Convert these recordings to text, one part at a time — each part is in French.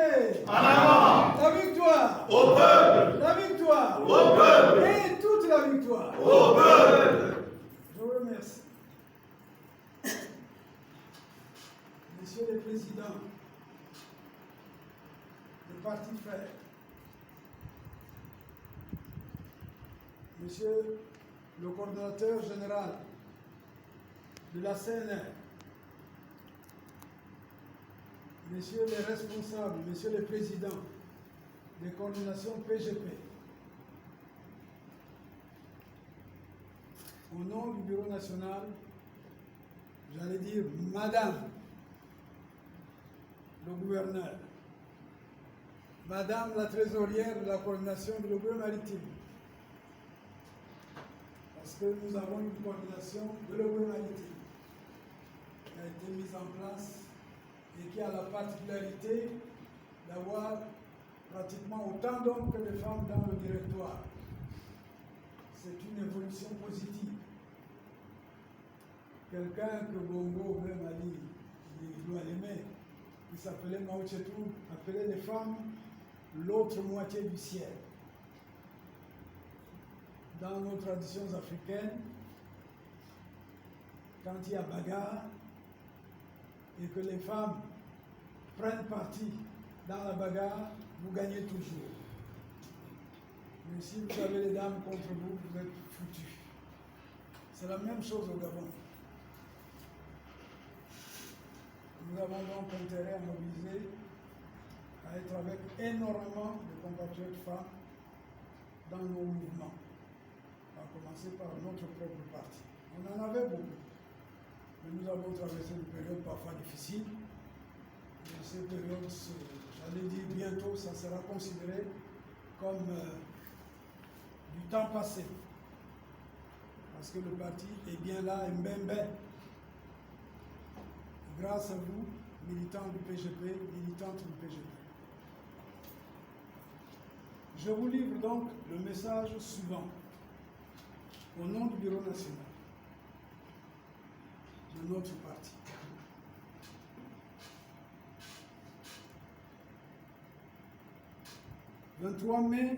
Allez! En avant! La victoire! Au peuple! La victoire! Au peuple! Et toute la victoire! Au peuple! Je vous remercie. Messieurs les présidents des partis frères, Monsieur le coordonnateur général de la CNR, Messieurs les responsables, Messieurs les présidents des coordinations PGP, au nom du Bureau national, j'allais dire Madame le gouverneur, Madame la trésorière de la coordination de l'Obreux maritime, parce que nous avons une coordination de l'Obreux maritime qui a été mise en place et qui a la particularité d'avoir pratiquement autant d'hommes que de femmes dans le directoire. C'est une évolution positive. Quelqu'un que Bongo même a dit, il doit l'aimer, qui s'appelait Mao Tse-tung, appelait les femmes l'autre moitié du ciel. Dans nos traditions africaines, quand il y a bagarre et que les femmes prennent parti dans la bagarre, vous gagnez toujours. Mais si vous avez les dames contre vous, vous êtes foutus. C'est la même chose au Gabon. Nous avons donc intérêt à mobiliser, à être avec énormément de compatriotes femmes dans nos mouvements, à commencer par notre propre parti. On en avait beaucoup, mais nous avons traversé une période parfois difficile. Et ces périodes, j'allais dire bientôt, ça sera considéré comme du temps passé. Parce que le parti est bien là, Mbembe. Grâce à vous, militants du PGP, militantes du PGP. Je vous livre donc le message suivant, au nom du Bureau national de notre parti. « 23 mai,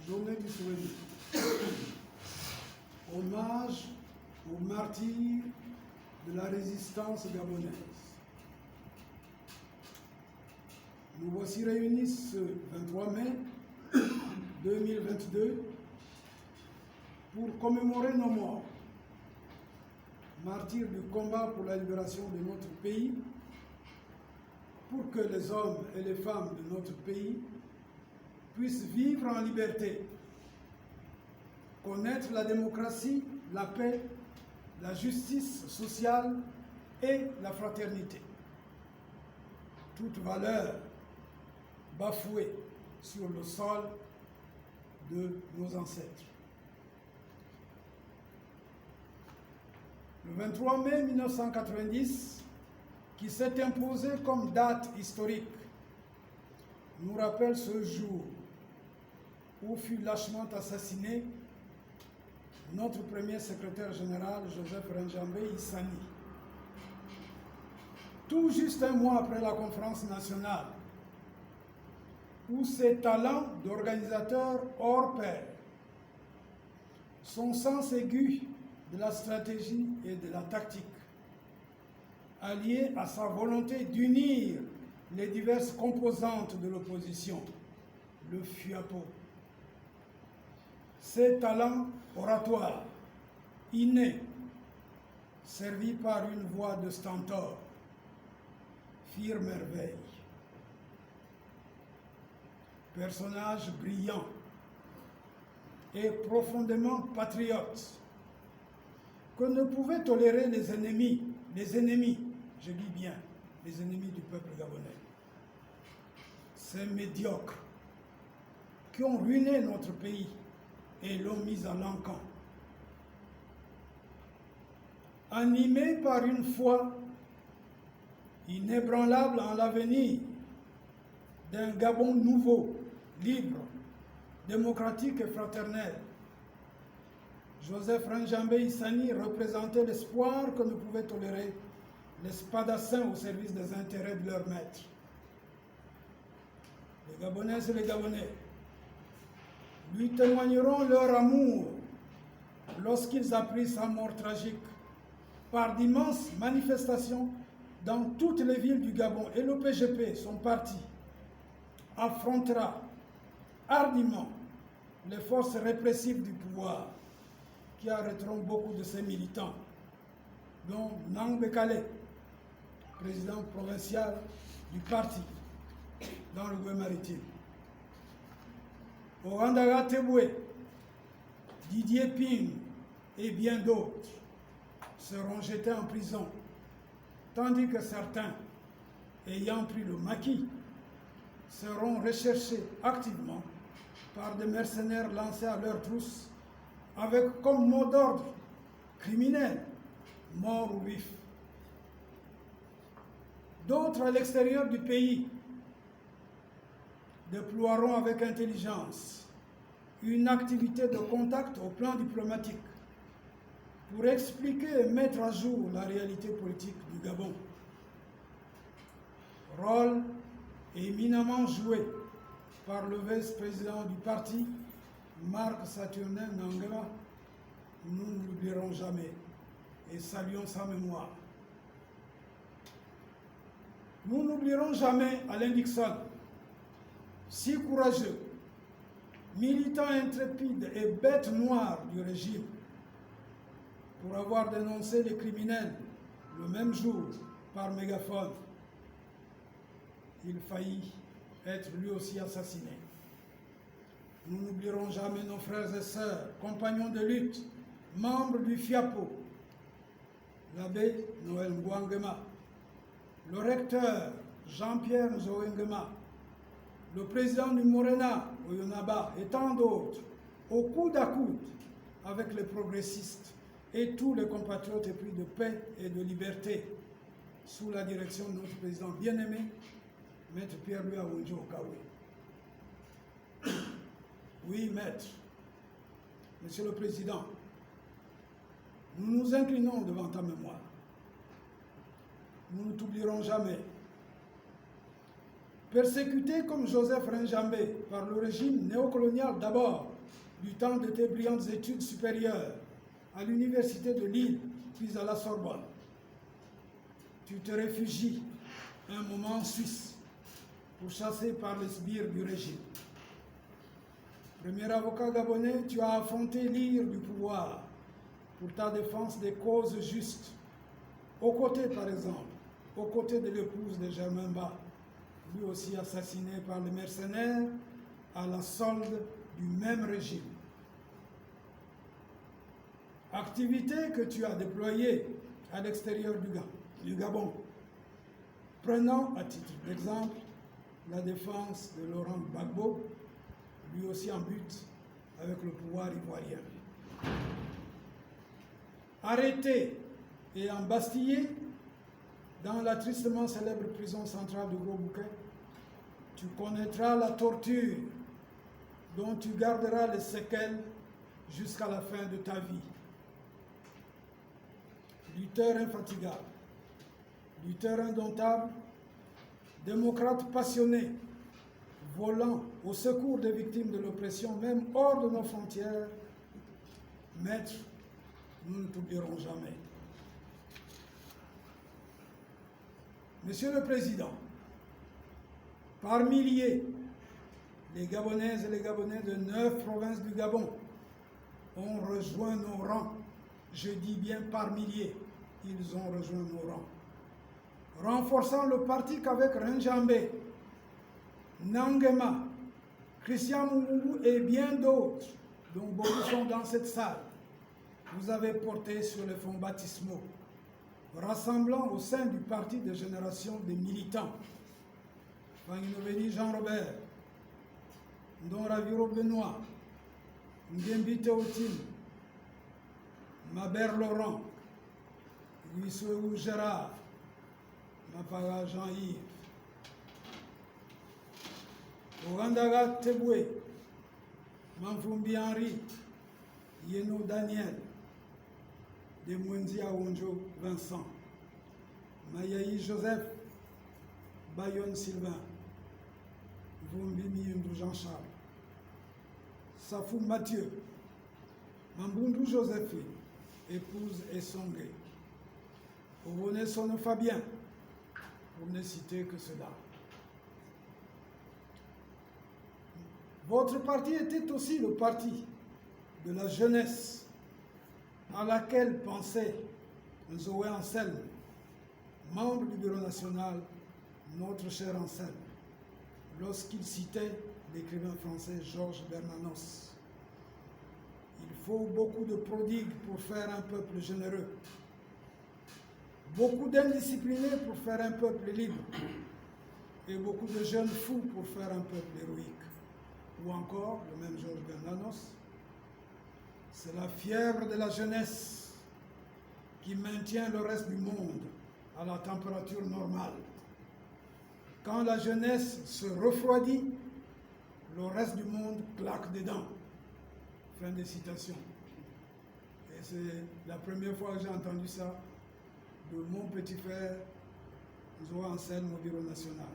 journée du souvenir. Hommage aux martyrs de la résistance gabonaise. Nous voici réunis ce 23 mai 2022 pour commémorer nos morts, martyrs du combat pour la libération de notre pays, pour que les hommes et les femmes de notre pays puissent vivre en liberté, connaître la démocratie, la paix, la justice sociale et la fraternité. Toute valeur bafouée sur le sol de nos ancêtres. Le 23 mai 1990, qui s'est imposé comme date historique, nous rappelle ce jour où fut lâchement assassiné notre premier secrétaire général, Joseph Renjambe Issani. Tout juste un mois après la conférence nationale, où ses talents d'organisateur hors pair, son sens aigu de la stratégie et de la tactique, allié à sa volonté d'unir les diverses composantes de l'opposition, le FUAPO. Ses talents oratoires, innés, servis par une voix de stentor, firent merveille. Personnage brillant et profondément patriote, que ne pouvaient tolérer les ennemis, je dis bien, les ennemis du peuple gabonais. Ces médiocres qui ont ruiné notre pays et l'ont mis à l'encan. Animés par une foi inébranlable en l'avenir d'un Gabon nouveau, libre, démocratique et fraternel, Joseph Renjambe Issani représentait l'espoir que ne pouvaient tolérer les spadassins au service des intérêts de leur maître. les Gabonaises et les Gabonais lui témoigneront leur amour lorsqu'ils apprirent sa mort tragique par d'immenses manifestations dans toutes les villes du Gabon. Et le PGP, son parti, affrontera hardiment les forces répressives du pouvoir qui arrêteront beaucoup de ses militants, dont Nang Bekale, président provincial du parti dans le Goué maritime. Orandaga Teboué, Didier Ping et bien d'autres seront jetés en prison, tandis que certains, ayant pris le maquis, seront recherchés activement par des mercenaires lancés à leur trousse avec comme mot d'ordre criminel, mort ou vif. D'autres à l'extérieur du pays déploieront avec intelligence une activité de contact au plan diplomatique pour expliquer et mettre à jour la réalité politique du Gabon. Rôle éminemment joué par le vice-président du parti, Marc Saturnin Nangema, nous ne l'oublierons jamais et saluons sa mémoire. Nous n'oublierons jamais Alain Dixon, si courageux, militant intrépide et bête noire du régime, pour avoir dénoncé les criminels le même jour par mégaphone. Il faillit être lui aussi assassiné. Nous n'oublierons jamais nos frères et sœurs, compagnons de lutte, membres du FIAPO, l'abbé Noël Ngouangema, le recteur Jean-Pierre Nzoengema, le président du Morena, Oyonaba, et tant d'autres, au coude à coude avec les progressistes et tous les compatriotes épris de paix et de liberté, sous la direction de notre président bien-aimé, Maître Pierre-Louis Awonjo Okawe. Oui, Maître, Monsieur le Président, nous nous inclinons devant ta mémoire. Nous ne t'oublierons jamais. Persécuté comme Joseph Rinjambé par le régime néocolonial d'abord, du temps de tes brillantes études supérieures à l'université de Lille, puis à la Sorbonne, tu te réfugies un moment en Suisse, pourchassé par les sbires du régime. Premier avocat gabonais, tu as affronté l'ire du pouvoir pour ta défense des causes justes, aux côtés, par exemple, aux côtés de l'épouse de Germain Ba, lui aussi assassiné par les mercenaires à la solde du même régime. Activité que tu as déployée à l'extérieur du Gabon, prenant à titre d'exemple la défense de Laurent Gbagbo, lui aussi en but avec le pouvoir ivoirien. Arrêté et embastillé dans la tristement célèbre prison centrale de Gros-Bouquet, tu connaîtras la torture dont tu garderas les séquelles jusqu'à la fin de ta vie. Lutteur infatigable, lutteur indomptable, démocrate passionné, volant au secours des victimes de l'oppression, même hors de nos frontières, Maître, nous ne t'oublierons jamais. Monsieur le Président, par milliers, les Gabonaises et les Gabonais de 9 provinces du Gabon ont rejoint nos rangs. Je dis bien par milliers, ils ont rejoint nos rangs. Renforçant le parti qu'avec Rinjambé, Nangema, Christian Moumoulou et bien d'autres, dont beaucoup sont dans cette salle, vous avez porté sur les fonds baptismaux, rassemblant au sein du parti des générations des militants, Fanginoveni Jean-Robert, Ndonraviro Benoît, Ngembi Théotine, Mabert Laurent, Louis Gérard, Mapaga Jean-Yves, Orandaga Teboué, Manfumbi Henri, Yeno Daniel, Demwenzi Awonjo Vincent, Mayaï Joseph, Bayon Sylvain, Vombimi Ndou Jean-Charles, Safou Mathieu, Mambundu Joséphine, épouse Essongue, Ovoné Sono Fabien, pour ne citer que cela. Votre parti était aussi le parti de la jeunesse à laquelle pensait Zoé Anselme, membre du Bureau national, notre cher Anselme, lorsqu'il citait l'écrivain français Georges Bernanos. Il faut beaucoup de prodigues pour faire un peuple généreux, beaucoup d'indisciplinés pour faire un peuple libre, et beaucoup de jeunes fous pour faire un peuple héroïque. Ou encore, le même Georges Bernanos, c'est la fièvre de la jeunesse qui maintient le reste du monde à la température normale. Quand la jeunesse se refroidit, le reste du monde claque des dents. Fin de citation. Et c'est la première fois que j'ai entendu ça de mon petit frère Zoé Anselme au Bureau national.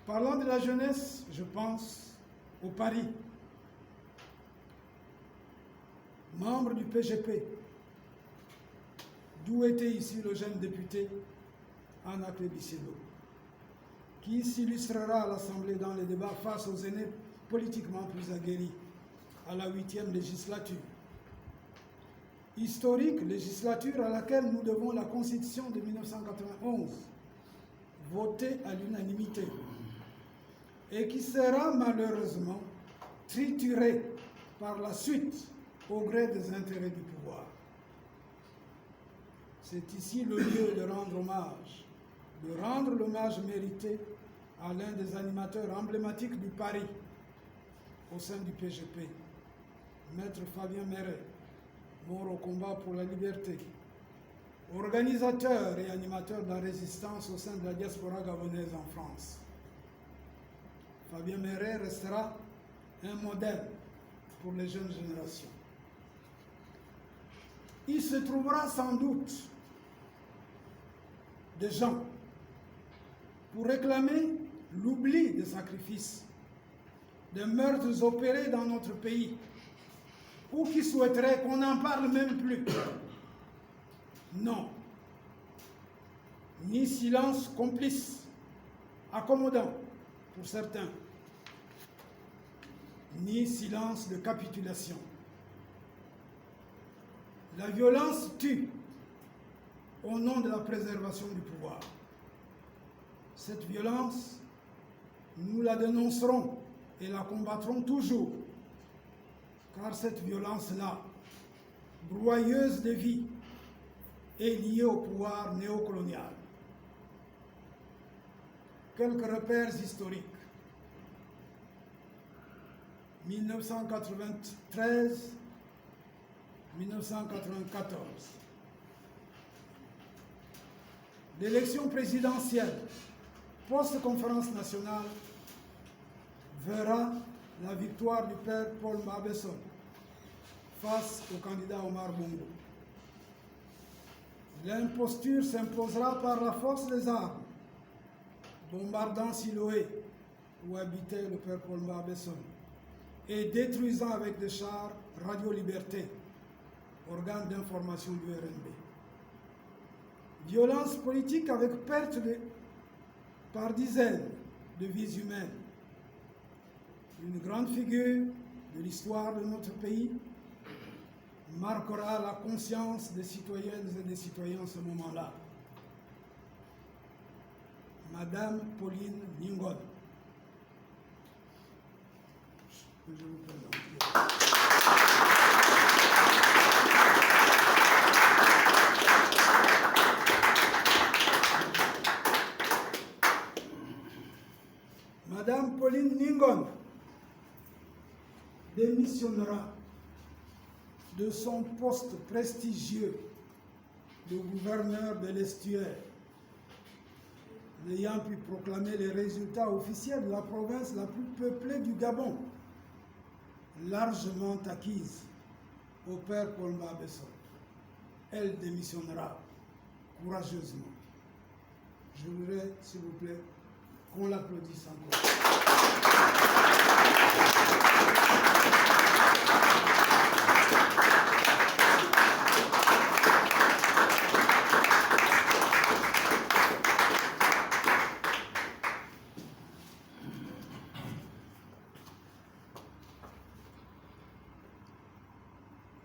Parlant de la jeunesse, je pense au Paris. Membre du PGP, d'où était ici le jeune député Anna Plébiscito, qui s'illustrera à l'Assemblée dans les débats face aux aînés politiquement plus aguerris à la 8e législature. Historique législature à laquelle nous devons la Constitution de 1991, votée à l'unanimité, et qui sera malheureusement triturée par la suite au gré des intérêts du pouvoir. C'est ici le lieu de rendre l'hommage mérité à l'un des animateurs emblématiques du Paris au sein du PGP, Maître Fabien Méret, mort au combat pour la liberté, organisateur et animateur de la résistance au sein de la diaspora gabonaise en France. Fabien Méret restera un modèle pour les jeunes générations. Il se trouvera sans doute des gens pour réclamer l'oubli des sacrifices, des meurtres opérés dans notre pays, ou qui souhaiteraient qu'on n'en parle même plus. Non. Ni silence complice, accommodant pour certains, ni silence de capitulation. La violence tue au nom de la préservation du pouvoir. Cette violence, nous la dénoncerons et la combattrons toujours, car cette violence-là, broyeuse de vie, est liée au pouvoir néocolonial. Quelques repères historiques. 1993, 1994. L'élection présidentielle post-conférence nationale verra la victoire du père Paul Mabesson face au candidat Omar Bongo. L'imposture s'imposera par la force des armes, bombardant Siloé, où habitait le père Paul Mabesson, et détruisant avec des chars Radio Liberté, organe d'information du RNB. Violence politique avec perte par dizaines de vies humaines. Une grande figure de l'histoire de notre pays marquera la conscience des citoyennes et des citoyens en ce moment-là. Madame Pauline Ningon. Je vous présente. Madame Pauline Ningon démissionnera de son poste prestigieux de gouverneur de l'Estuaire, n'ayant pu proclamer les résultats officiels de la province la plus peuplée du Gabon, largement acquise au père Paul Mabesson. Elle démissionnera courageusement. Je voudrais, s'il vous plaît, qu'on l'applaudisse encore.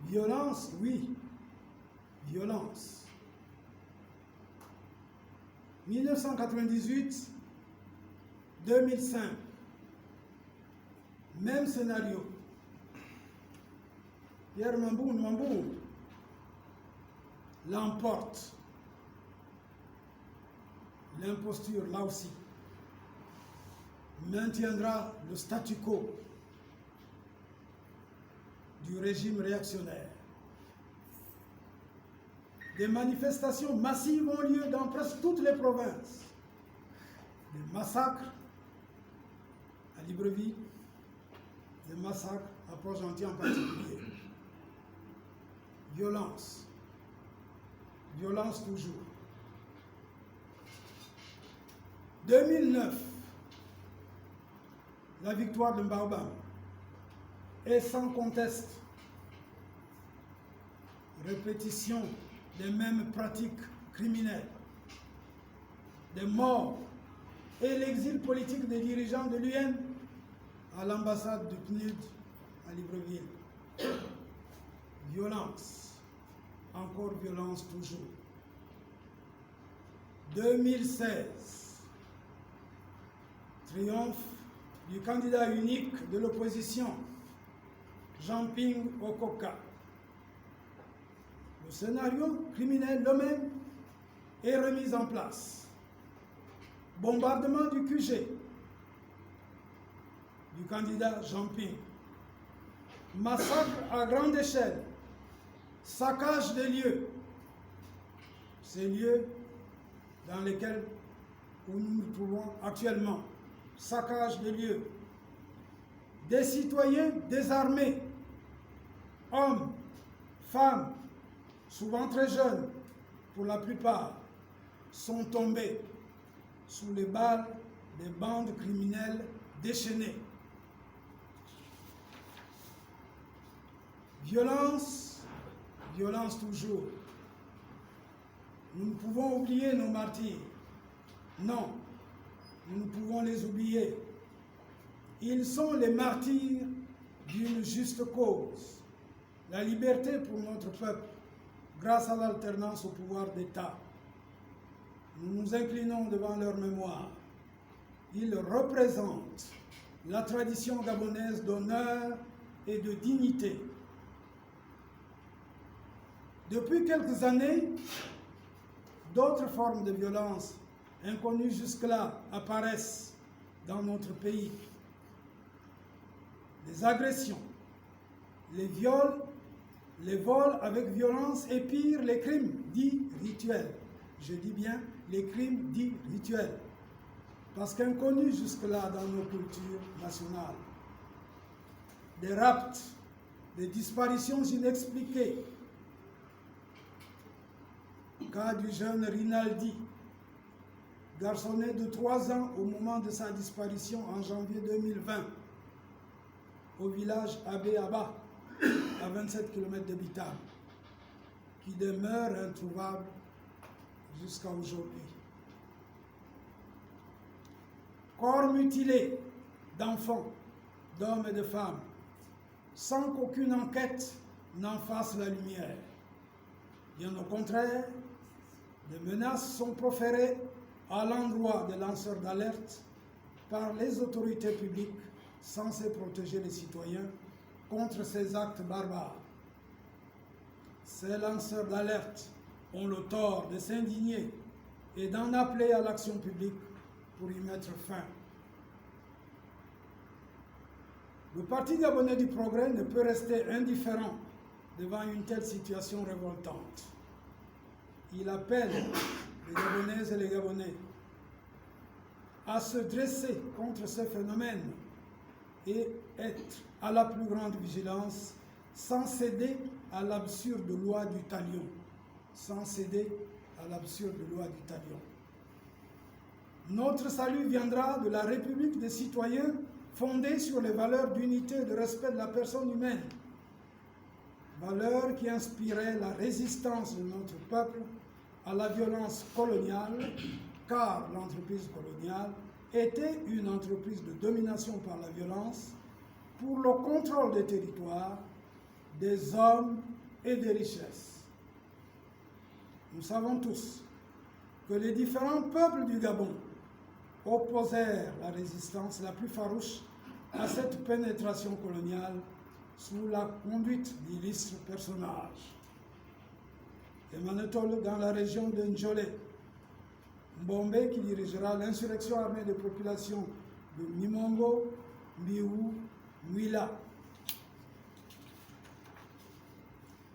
Violence, oui, violence. 1998, 2005, même scénario. Pierre Mambour l'emporte. L'imposture, là aussi, maintiendra le statu quo du régime réactionnaire. Des manifestations massives ont lieu dans presque toutes les provinces. Des massacres à Libreville, des massacres à Port-Gentil en particulier. Violence. Violence toujours. 2009, la victoire de Baobab est sans conteste. Répétition des mêmes pratiques criminelles, des morts et l'exil politique des dirigeants de l'UN à l'ambassade du PNUD à Libreville. Violence, encore violence toujours. 2016, triomphe du candidat unique de l'opposition, Jean-Ping Okoka. Le scénario criminel le même est remis en place. Bombardement du QG du candidat Jean-Ping. Massacre à grande échelle. Saccage des lieux. Ces lieux dans lesquels nous nous trouvons actuellement. Saccage des lieux. Des citoyens désarmés. Hommes, femmes, souvent très jeunes, pour la plupart, sont tombés sous les balles des bandes criminelles déchaînées. Violence, violence toujours. Nous ne pouvons oublier nos martyrs. Non, nous ne pouvons les oublier. Ils sont les martyrs d'une juste cause, la liberté pour notre peuple, grâce à l'alternance au pouvoir d'État. Nous nous inclinons devant leur mémoire. Ils représentent la tradition gabonaise d'honneur et de dignité. Depuis quelques années, d'autres formes de violence inconnues jusque-là apparaissent dans notre pays. Les agressions, les viols, les vols avec violence et pire, les crimes dits rituels. Je dis bien les crimes dits rituels, parce qu'inconnus jusque-là dans nos cultures nationales. Des rapts, des disparitions inexpliquées. Cas du jeune Rinaldi, garçonnet de 3 ans au moment de sa disparition en janvier 2020, au village Abé-Aba, à 27 km de Bitam, qui demeure introuvable jusqu'à aujourd'hui. Corps mutilés d'enfants, d'hommes et de femmes, sans qu'aucune enquête n'en fasse la lumière. Bien au contraire, des menaces sont proférées à l'endroit des lanceurs d'alerte par les autorités publiques censées protéger les citoyens contre ces actes barbares. Ces lanceurs d'alerte ont le tort de s'indigner et d'en appeler à l'action publique pour y mettre fin. Le Parti gabonais du progrès ne peut rester indifférent devant une telle situation révoltante. Il appelle les Gabonaises et les Gabonais à se dresser contre ce phénomène et être à la plus grande vigilance sans céder à l'absurde loi du talion. Sans céder à l'absurde loi du talion. Notre salut viendra de la République des citoyens fondée sur les valeurs d'unité et de respect de la personne humaine. Valeurs qui inspiraient la résistance de notre peuple à la violence coloniale, car l'entreprise coloniale était une entreprise de domination par la violence pour le contrôle des territoires, des hommes et des richesses. Nous savons tous que les différents peuples du Gabon opposèrent la résistance la plus farouche à cette pénétration coloniale sous la conduite d'illustres personnages. Emanetol dans la région de Njolé, Mbombe qui dirigera l'insurrection armée des populations de Mimongo, Mbiou, Mwila.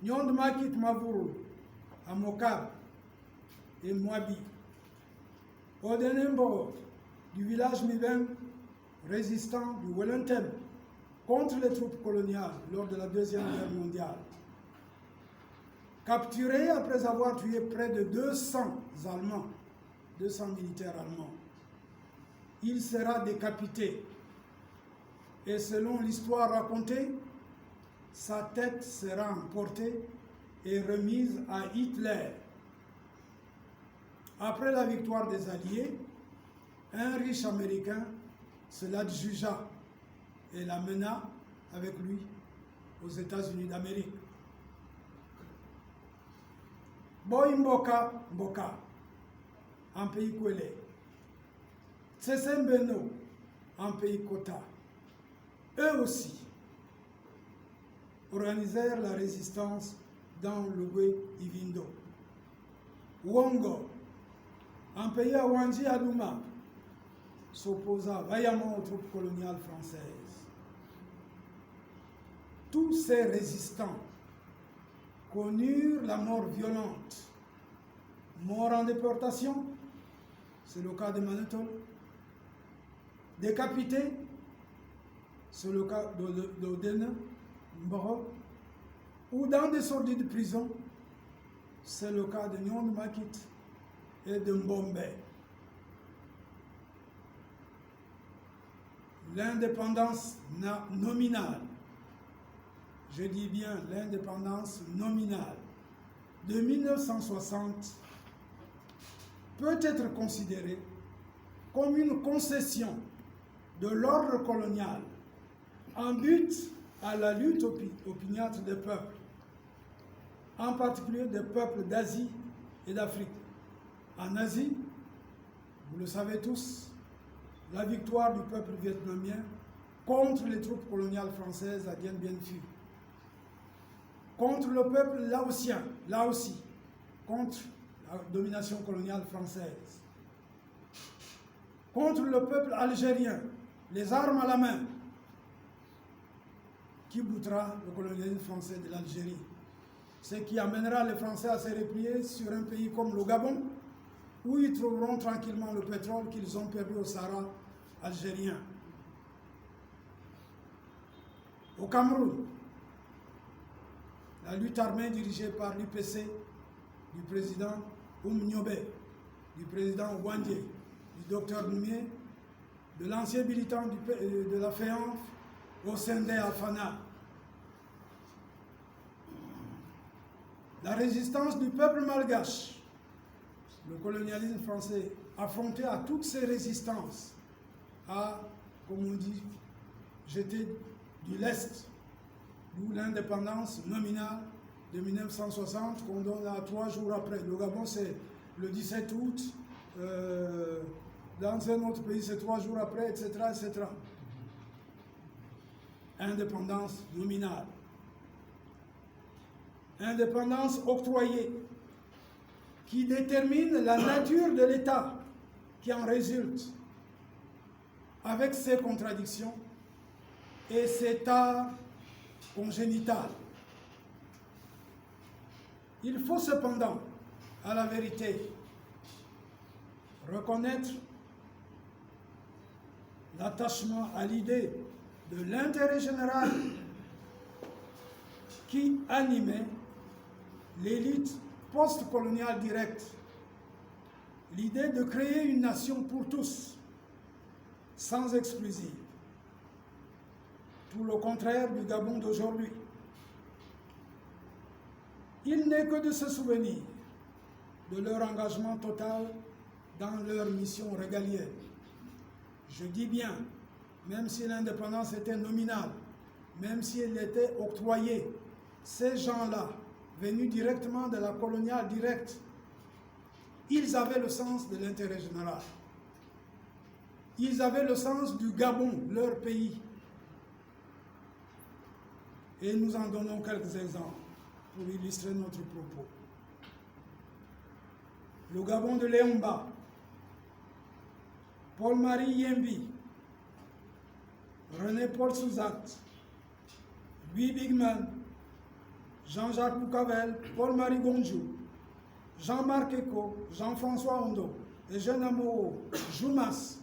Nyond Makit Mavourou, à Mokab et Mwabi. Odenembo, du village Mibeng, résistant du Wellington contre les troupes coloniales lors de la Deuxième Guerre mondiale. Capturé après avoir tué près de 200 Allemands, 200 militaires allemands, il sera décapité. Et selon l'histoire racontée, sa tête sera emportée et remise à Hitler. Après la victoire des Alliés, un riche Américain se l'adjugea et l'amena avec lui aux États-Unis d'Amérique. Boy Mboka Mboka, en pays Kwele. Tsesembeno, en pays Kota. Eux aussi organisèrent la résistance dans le Ivindo. Wongo, en pays Awanji Adouma, s'opposa vaillamment aux troupes coloniales françaises. Tous ces résistants connurent la mort violente. Mort en déportation, c'est le cas de Manetol. Décapité, c'est le cas d'Odene, Mboro. Ou dans des sordides prisons, c'est le cas de Nyond Makit et de Mbombe. L'indépendance nominale, je dis bien l'indépendance nominale, de 1960 peut être considérée comme une concession de l'ordre colonial en but à la lutte opiniâtre des peuples, en particulier des peuples d'Asie et d'Afrique. En Asie, vous le savez tous, la victoire du peuple vietnamien contre les troupes coloniales françaises à Dien Bien Phu, contre le peuple laotien, là aussi, contre la domination coloniale française, contre le peuple algérien, les armes à la main, qui boutera le colonialisme français de l'Algérie, ce qui amènera les Français à se replier sur un pays comme le Gabon, où ils trouveront tranquillement le pétrole qu'ils ont perdu au Sahara algérien. Au Cameroun, la lutte armée dirigée par l'UPC, du président Nyobe, du président Ouandé, du docteur Noumier, de l'ancien militant de la FEANF, Osende Alfana. La résistance du peuple malgache, le colonialisme français, affronté à toutes ces résistances, a, comme on dit, jeté du lest, d'où l'indépendance nominale de 1960 qu'on donne à 3 jours après. Le Gabon, c'est le 17 août, dans un autre pays, c'est 3 jours après, etc., etc. Indépendance nominale. Indépendance octroyée, qui détermine la nature de l'État qui en résulte, avec ses contradictions et ses tares congénitales. Il faut cependant, à la vérité, reconnaître l'attachement à l'idée de l'intérêt général qui animait l'élite post-coloniale directe l'idée de créer une nation pour tous, sans exclusive. Tout le contraire du Gabon d'aujourd'hui. Il n'est que de se souvenir de leur engagement total dans leur mission régalienne. Je dis bien, même si l'indépendance était nominale, même si elle était octroyée, ces gens-là, venus directement de la coloniale directe, ils avaient le sens de l'intérêt général. Ils avaient le sens du Gabon, leur pays. Et nous en donnons quelques exemples pour illustrer notre propos. Le Gabon de Léomba, Paul-Marie Yembi, René-Paul Souzat, Louis Bigman, Jean-Jacques Boucavel, Paul-Marie Gonjou, Jean-Marc Eko, Jean-François Ondo, Eugène Amoro, Joumas,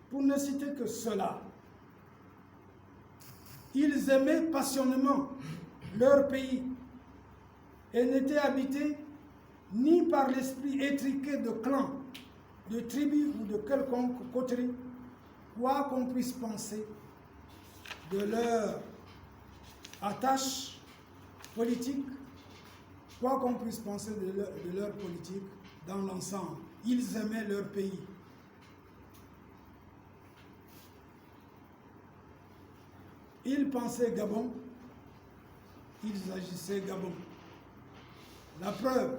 pour ne citer que cela. Ils aimaient passionnément leur pays et n'étaient habités ni par l'esprit étriqué de clans, de tribus ou de quelconque coterie, quoi qu'on puisse penser de leur attache politique, quoi qu'on puisse penser de leur politique dans l'ensemble. Ils aimaient leur pays. Ils pensaient Gabon, ils agissaient Gabon. La preuve,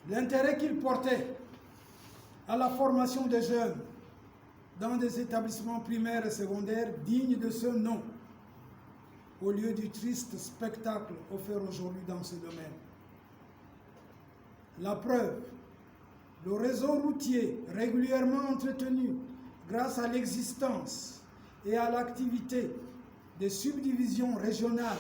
l'intérêt qu'ils portaient à la formation des jeunes dans des établissements primaires et secondaires dignes de ce nom, au lieu du triste spectacle offert aujourd'hui dans ce domaine. La preuve, le réseau routier régulièrement entretenu grâce à l'existence et à l'activité des subdivisions régionales